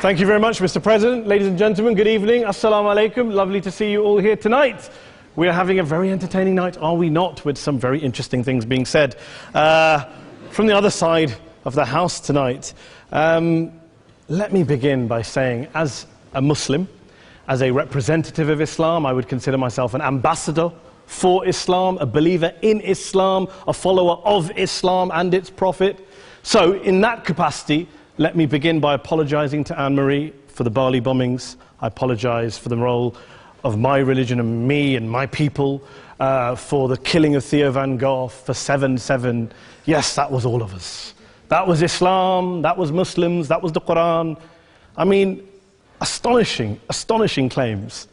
Thank you very much, Mr. President. Ladies and gentlemen, good evening. Assalamu alaikum. Lovely to see you all here tonight. We are having a very entertaining night, are we not, with some very interesting things being said from the other side of the house tonight. Let me begin by saying, as a Muslim, as a representative of Islam, I would consider myself an ambassador for Islam, a believer in Islam, a follower of Islam and its Prophet. So, in that capacity, let me begin by apologizing to Anne-Marie for the Bali bombings. I apologize for the role of my religion and me and my people, for the killing of Theo van Gogh, for 7/7. Yes, that was all of us. That was Islam, that was Muslims, that was the Quran. I mean, astonishing claims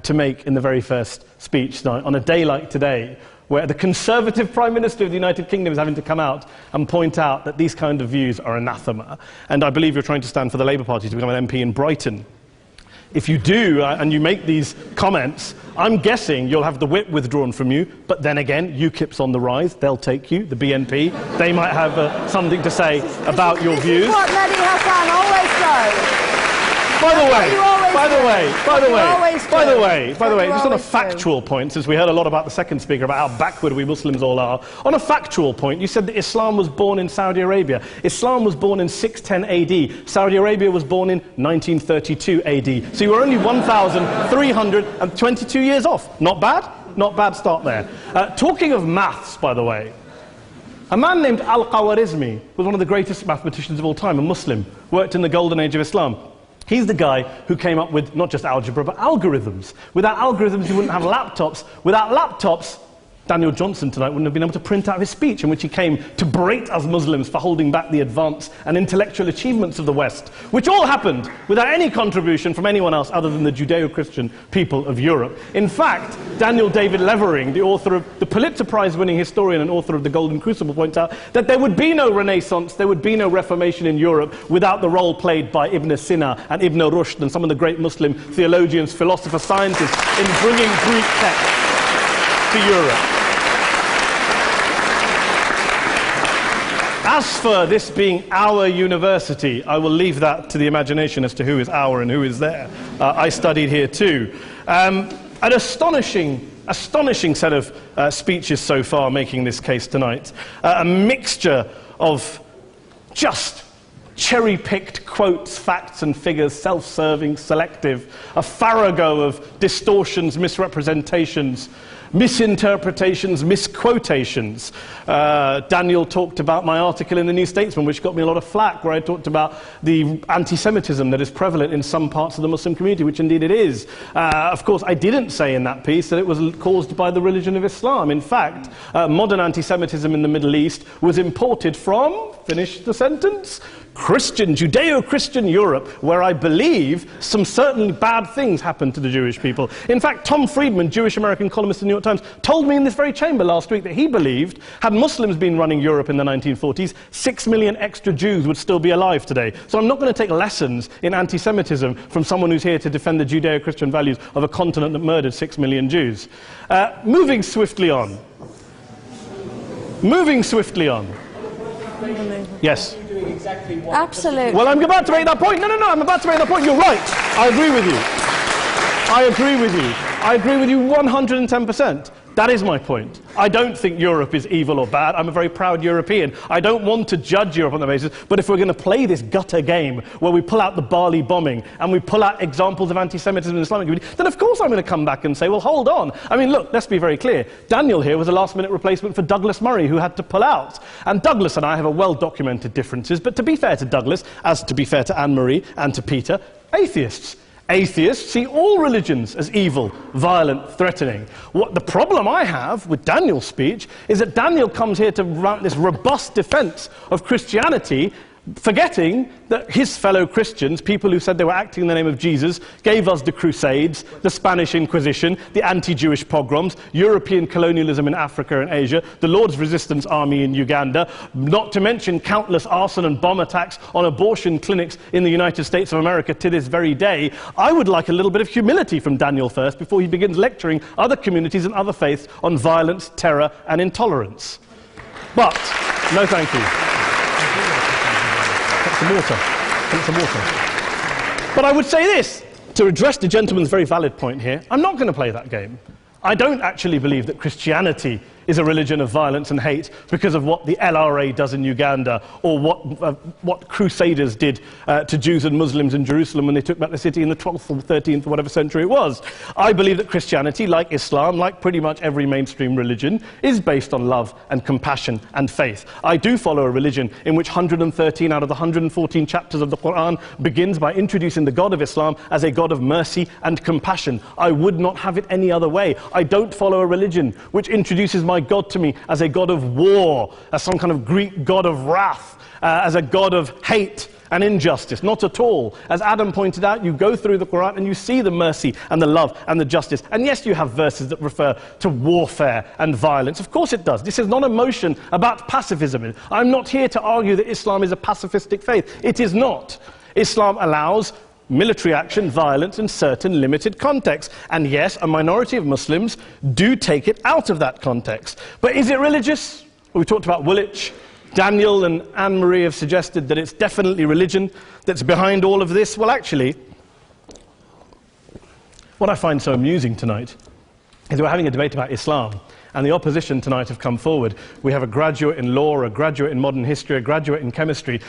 to make in the very first speech tonight, on a day like today, where the Conservative Prime Minister of the United Kingdom is having to come out and point out that these kind of views are anathema. And I believe you're trying to stand for the Labour Party to become an MP in Brighton. If you do, and you make these comments, I'm guessing you'll have the whip withdrawn from you, but then again, UKIP's on the rise, they'll take you, the BNP, they might have something to say about your views. This is what Mehdi Hassan always does. By the way, just on a factual point, since we heard a lot about the second speaker, about how backward we Muslims all are, on a factual point, you said that Islam was born in Saudi Arabia. Islam was born in 610 AD. Saudi Arabia was born in 1932 AD. So you were only 1,322 years off. Not bad? Not bad start there. Talking of maths, by the way, a man named Al-Khawarizmi was one of the greatest mathematicians of all time, a Muslim, worked in the golden age of Islam. He's the guy who came up with not just algebra, but algorithms. Without algorithms, you wouldn't have laptops. Without laptops, Daniel Johnson tonight wouldn't have been able to print out his speech in which he came to berate us Muslims for holding back the advance and intellectual achievements of the West, which all happened without any contribution from anyone else other than the Judeo-Christian people of Europe. In fact, Daniel David Levering, the author of the Pulitzer Prize-winning historian and author of The Golden Crucible, points out that there would be no Renaissance, there would be no Reformation in Europe without the role played by Ibn Sina and Ibn Rushd and some of the great Muslim theologians, philosophers, scientists in bringing Greek texts to Europe. As for this being our university, I will leave that to the imagination as to who is our and who is there. I studied here too. An astonishing set of speeches so far making this case tonight. A mixture of just cherry-picked quotes, facts and figures, self-serving, selective, a farrago of distortions, misrepresentations, misinterpretations, misquotations. Daniel talked about my article in the New Statesman, which got me a lot of flack, where I talked about the anti-Semitism that is prevalent in some parts of the Muslim community, which indeed it is. Of course, I didn't say in that piece that it was caused by the religion of Islam. In fact, modern anti-Semitism in the Middle East was imported from, finish the sentence, Judeo-Christian Europe, where I believe some certainly bad things happened to the Jewish people. In fact, Tom Friedman, Jewish-American columnist in the New York Times, told me in this very chamber last week that he believed, had Muslims been running Europe in the 1940s, 6 million extra Jews would still be alive today. So I'm not going to take lessons in anti-Semitism from someone who's here to defend the Judeo-Christian values of a continent that murdered 6 million Jews. Moving swiftly on. Yes. Absolutely. Well, I'm about to make that point. No, I'm about to make that point. You're right. I agree with you. I agree with you 110%. That is my point. I don't think Europe is evil or bad. I'm a very proud European. I don't want to judge Europe on that basis, but if we're going to play this gutter game where we pull out the Bali bombing and we pull out examples of anti-Semitism in the Islamic community, then of course I'm going to come back and say, well, hold on. I mean, look, let's be very clear. Daniel here was a last-minute replacement for Douglas Murray, who had to pull out. And Douglas and I have a well-documented differences, but to be fair to Douglas, as to be fair to Anne-Marie and to Peter, atheists. Atheists see all religions as evil, violent, threatening. What the problem I have with Daniel's speech is that Daniel comes here to run this robust defense of Christianity, forgetting that his fellow Christians, people who said they were acting in the name of Jesus, gave us the Crusades, the Spanish Inquisition, the anti-Jewish pogroms, European colonialism in Africa and Asia, the Lord's Resistance Army in Uganda, not to mention countless arson and bomb attacks on abortion clinics in the United States of America to this very day. I would like a little bit of humility from Daniel first before he begins lecturing other communities and other faiths on violence, terror and intolerance. But, no thank you. Some water. But I would say this, to address the gentleman's very valid point here, I'm not going to play that game. I don't actually believe that Christianity is a religion of violence and hate because of what the LRA does in Uganda or what Crusaders did to Jews and Muslims in Jerusalem when they took back the city in the 12th or 13th or whatever century it was. I believe that Christianity, like Islam, like pretty much every mainstream religion, is based on love and compassion and faith. I do follow a religion in which 113 out of the 114 chapters of the Quran begins by introducing the God of Islam as a God of mercy and compassion. I would not have it any other way. I don't follow a religion which introduces my God to me as a God of war, as some kind of Greek God of wrath, as a God of hate and injustice. Not at all. As Adam pointed out, you go through the Quran and you see the mercy and the love and the justice. And yes, you have verses that refer to warfare and violence. Of course it does. This is not a motion about pacifism. I'm not here to argue that Islam is a pacifistic faith. It is not. Islam allows military action, violence in certain limited contexts. And yes, a minority of Muslims do take it out of that context. But is it religious? We talked about Woolwich. Daniel and Anne-Marie have suggested that it's definitely religion that's behind all of this. Well, actually, what I find so amusing tonight is we're having a debate about Islam. And the opposition tonight have come forward. We have a graduate in law, a graduate in modern history, a graduate in chemistry.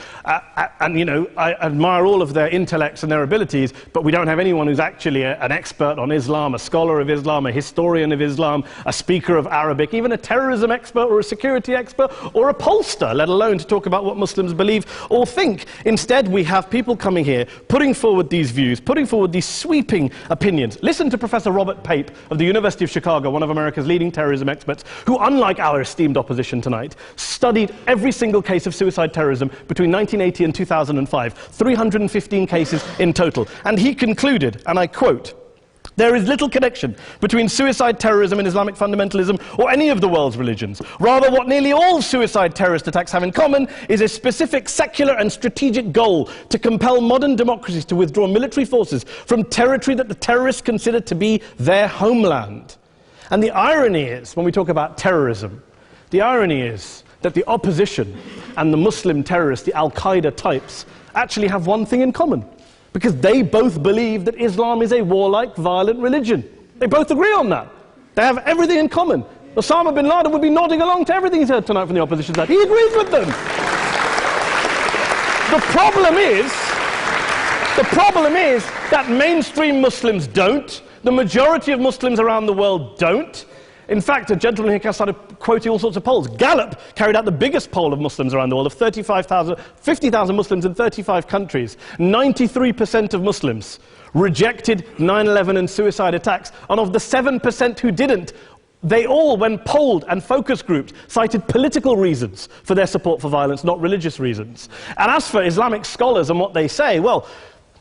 And, you know, I admire all of their intellects and their abilities, but we don't have anyone who's actually an expert on Islam, a scholar of Islam, a historian of Islam, a speaker of Arabic, even a terrorism expert or a security expert or a pollster, let alone to talk about what Muslims believe or think. Instead, we have people coming here, putting forward these views, putting forward these sweeping opinions. Listen to Professor Robert Pape of the University of Chicago, one of America's leading terrorism experts, who, unlike our esteemed opposition tonight, studied every single case of suicide terrorism between 1980 and 2005, 315 cases in total. And he concluded, and I quote, "There is little connection between suicide terrorism and Islamic fundamentalism or any of the world's religions. Rather, what nearly all suicide terrorist attacks have in common is a specific secular and strategic goal to compel modern democracies to withdraw military forces from territory that the terrorists consider to be their homeland." And the irony is, when we talk about terrorism, the irony is that the opposition and the Muslim terrorists, the Al-Qaeda types, actually have one thing in common. Because they both believe that Islam is a warlike, violent religion. They both agree on that. They have everything in common. Osama bin Laden would be nodding along to everything he's heard tonight from the opposition side. He agrees with them. The problem is that mainstream Muslims don't. The majority of Muslims around the world don't. In fact, a gentleman here started quoting all sorts of polls. Gallup carried out the biggest poll of Muslims around the world, of 50,000 Muslims in 35 countries. 93% of Muslims rejected 9/11 and suicide attacks. And of the 7% who didn't, they all, when polled and focus grouped, cited political reasons for their support for violence, not religious reasons. And as for Islamic scholars and what they say, well,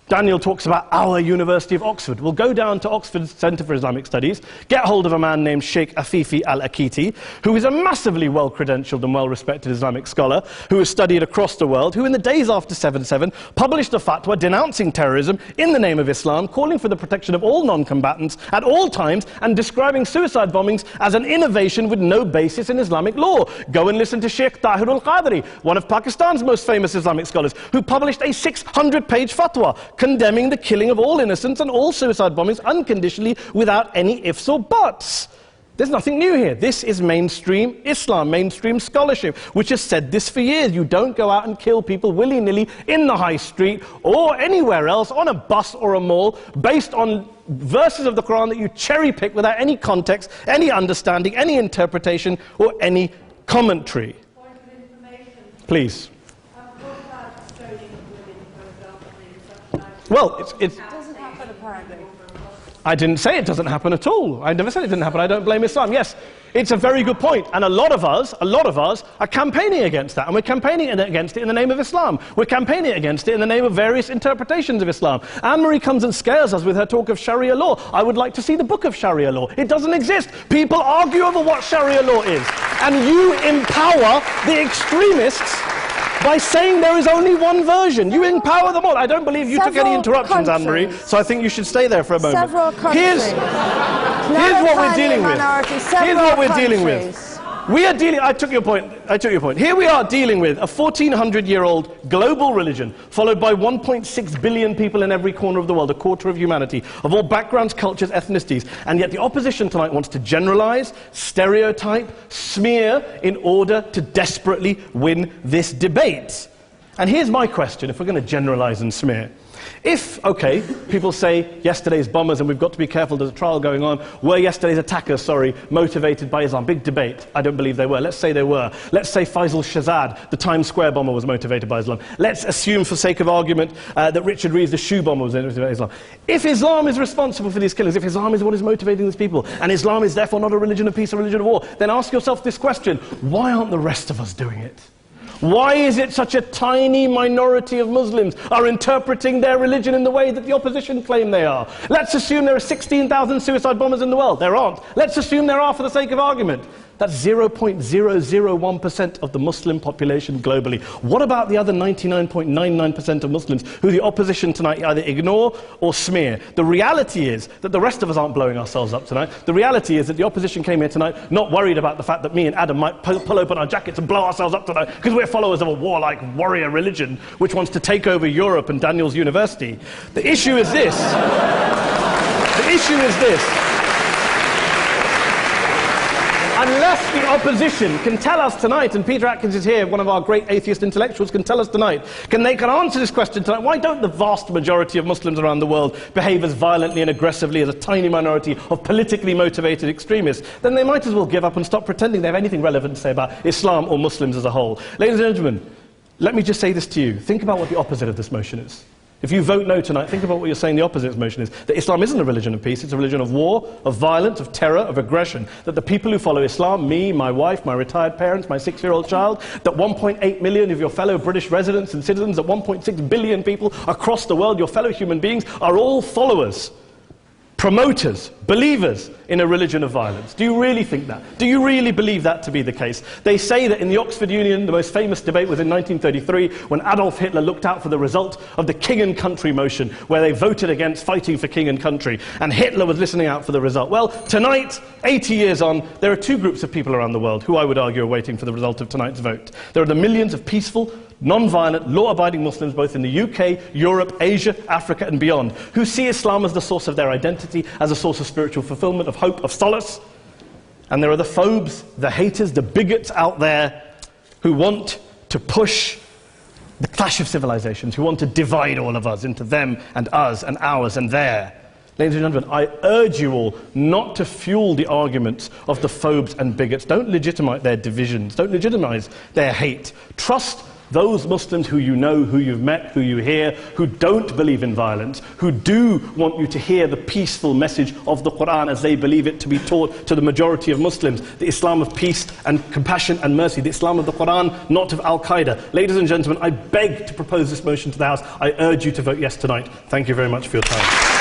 Daniel talks about our University of Oxford. We'll go down to Oxford Centre for Islamic Studies, get hold of a man named Sheikh Afifi al-Akiti, who is a massively well-credentialed and well-respected Islamic scholar, who has studied across the world, who in the days after 7/7 published a fatwa denouncing terrorism in the name of Islam, calling for the protection of all non-combatants at all times, and describing suicide bombings as an innovation with no basis in Islamic law. Go and listen to Sheikh Tahir al-Qadri, one of Pakistan's most famous Islamic scholars, who published a 600-page fatwa condemning the killing of all innocents and all suicide bombings unconditionally without any ifs or buts. There's nothing new here. This is mainstream Islam, mainstream scholarship, which has said this for years. You don't go out and kill people willy-nilly in the high street or anywhere else, on a bus or a mall, based on verses of the Quran that you cherry-pick without any context, any understanding, any interpretation, or any commentary. Point of information. Please. Well, it doesn't happen apparently. I didn't say it doesn't happen at all. I never said it didn't happen. I don't blame Islam. Yes, it's a very good point. And a lot of us are campaigning against that. And we're campaigning against it in the name of Islam. We're campaigning against it in the name of various interpretations of Islam. Anne-Marie comes and scares us with her talk of Sharia law. I would like to see the book of Sharia law. It doesn't exist. People argue over what Sharia law is. And you empower the extremists by saying there is only one version. You empower them all. I don't believe you took any interruptions, Anne-Marie, so I think you should stay there for a moment. Several countries. Here's what we're dealing with. Here's what we're dealing with. I took your point. Here we are dealing with a 1400-year-old global religion followed by 1.6 billion people in every corner of the world, a quarter of humanity, of all backgrounds, cultures, ethnicities. And yet the opposition tonight wants to generalize, stereotype, smear in order to desperately win this debate. And here's my question, if we're going to generalize and smear. If, okay, people say yesterday's bombers, and we've got to be careful, there's a trial going on, were yesterday's attackers, motivated by Islam? Big debate. I don't believe they were. Let's say they were. Let's say Faisal Shahzad, the Times Square bomber, was motivated by Islam. Let's assume, for sake of argument, that Richard Reeves, the shoe bomber, was motivated by Islam. If Islam is responsible for these killings, if Islam is what is motivating these people, and Islam is therefore not a religion of peace, a religion of war, then ask yourself this question: why aren't the rest of us doing it? Why is it such a tiny minority of Muslims are interpreting their religion in the way that the opposition claim they are? Let's assume there are 16,000 suicide bombers in the world. There aren't. Let's assume there are for the sake of argument. That's 0.001% of the Muslim population globally. What about the other 99.99% of Muslims who the opposition tonight either ignore or smear? The reality is that the rest of us aren't blowing ourselves up tonight. The reality is that the opposition came here tonight not worried about the fact that me and Adam might pull open our jackets and blow ourselves up tonight because we're followers of a warlike warrior religion which wants to take over Europe and Daniel's university. The issue is this. The issue is this. Unless the opposition can tell us tonight, and Peter Atkins is here, one of our great atheist intellectuals, can tell us tonight, can answer this question tonight: why don't the vast majority of Muslims around the world behave as violently and aggressively as a tiny minority of politically motivated extremists? Then they might as well give up and stop pretending they have anything relevant to say about Islam or Muslims as a whole. Ladies and gentlemen, let me just say this to you. Think about what the opposite of this motion is. If you vote no tonight, think about what you're saying the opposite of this motion is. That Islam isn't a religion of peace, it's a religion of war, of violence, of terror, of aggression. That the people who follow Islam, me, my wife, my retired parents, my 6-year-old child, that 1.8 million of your fellow British residents and citizens, that 1.6 billion people across the world, your fellow human beings, are all followers, promoters, believers in a religion of violence. Do you really think that? Do you really believe that to be the case? They say that in the Oxford Union, the most famous debate was in 1933 when Adolf Hitler looked out for the result of the King and Country motion, where they voted against fighting for king and country, and Hitler was listening out for the result. Well, tonight, 80 years on, there are two groups of people around the world who I would argue are waiting for the result of tonight's vote. There are the millions of peaceful, non-violent, law-abiding Muslims both in the UK, Europe, Asia, Africa and beyond, who see Islam as the source of their identity, as a source of spiritual fulfillment, of hope, of solace. And there are the phobes, the haters, the bigots out there who want to push the clash of civilizations, who want to divide all of us into them and us and ours and their. Ladies and gentlemen, I urge you all not to fuel the arguments of the phobes and bigots. Don't legitimize their divisions. Don't legitimize their hate. Trust those Muslims who you know, who you've met, who you hear, who don't believe in violence, who do want you to hear the peaceful message of the Quran as they believe it to be taught to the majority of Muslims, the Islam of peace and compassion and mercy, the Islam of the Quran, not of Al-Qaeda. Ladies and gentlemen, I beg to propose this motion to the House. I urge you to vote yes tonight. Thank you very much for your time.